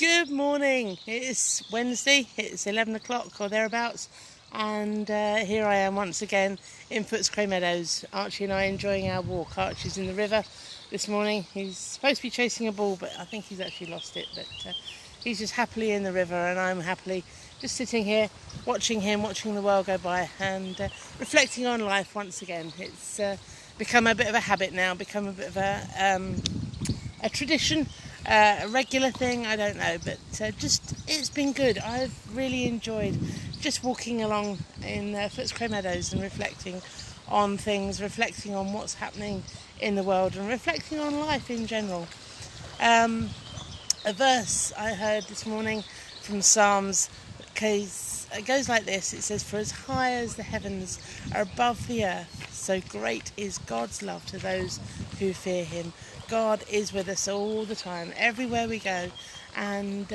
Good morning. It's Wednesday, it's 11 o'clock or thereabouts, and here I am once again in Footscray Meadows. Archie and I enjoying our walk. Archie's in the river this morning. He's supposed to be chasing a ball, but I think he's actually lost it. But he's just happily in the river, and I'm happily just sitting here watching him, watching the world go by, and reflecting on life once again. It's become a bit of a habit now, become a bit of a tradition. A regular thing, I don't know, but just it's been good. I've really enjoyed just walking along in Footscray Meadows and reflecting on things, reflecting on what's happening in the world and reflecting on life in general. A verse I heard this morning from Psalms goes like this. It says, "For as high as the heavens are above the earth, so great is God's love to those who fear him." God is with us all the time, everywhere we go, and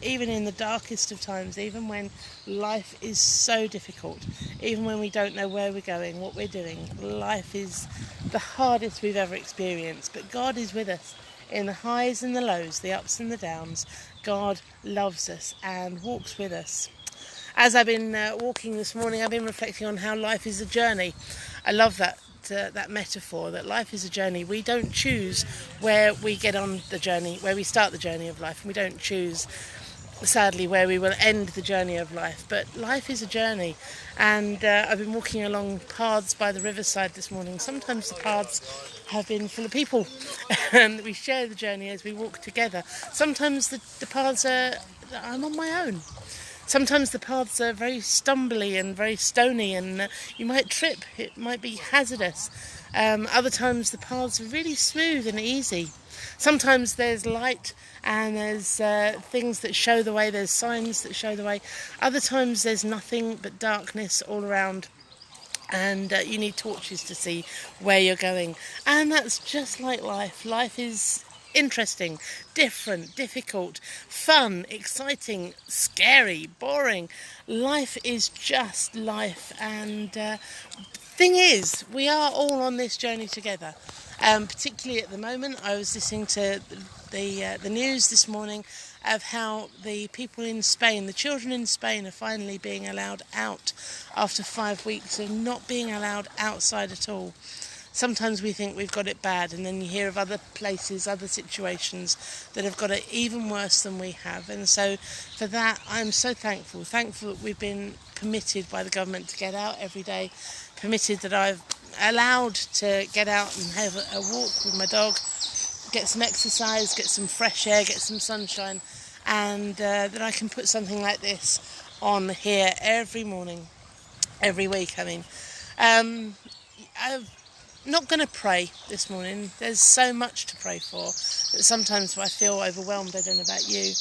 even in the darkest of times, even when life is so difficult, even when we don't know where we're going, what we're doing, life is the hardest we've ever experienced, but God is with us in the highs and the lows, the ups and the downs. God loves us and walks with us. As I've been walking this morning, I've been reflecting on how life is a journey. I love that metaphor, that life is a journey. We don't choose where we get on the journey, where we start the journey of life, and we don't choose, sadly, where we will end the journey of life. But life is a journey, and I've been walking along paths by the riverside this morning. Sometimes the paths have been full of people, and we share the journey as we walk together. Sometimes the paths I'm on my own. Sometimes the paths are very stumbly and very stony, and you might trip. It might be hazardous. Other times the paths are really smooth and easy. Sometimes there's light and there's things that show the way, there's signs that show the way. Other times there's nothing but darkness all around, and you need torches to see where you're going. And that's just like life. Life is interesting, different, difficult, fun, exciting, scary, boring. Life is just life, and thing is, we are all on this journey together. Particularly at the moment, I was listening to the news this morning of how the people in Spain, the children in Spain, are finally being allowed out after 5 weeks of not being allowed outside at all. Sometimes we think we've got it bad, and then you hear of other places, other situations that have got it even worse than we have. And so for that, I'm so thankful that we've been permitted by the government to get out every day, permitted that I've allowed to get out and have a walk with my dog, get some exercise, get some fresh air, get some sunshine, and that I can put something like this on here every morning, every week. I'm not going to pray this morning. There's so much to pray for that sometimes I feel overwhelmed. I don't know about you.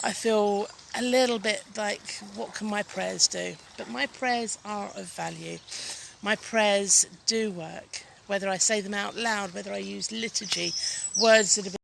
I feel a little bit like, what can my prayers do? But my prayers are of value. My prayers do work, whether I say them out loud, whether I use liturgy, words that have been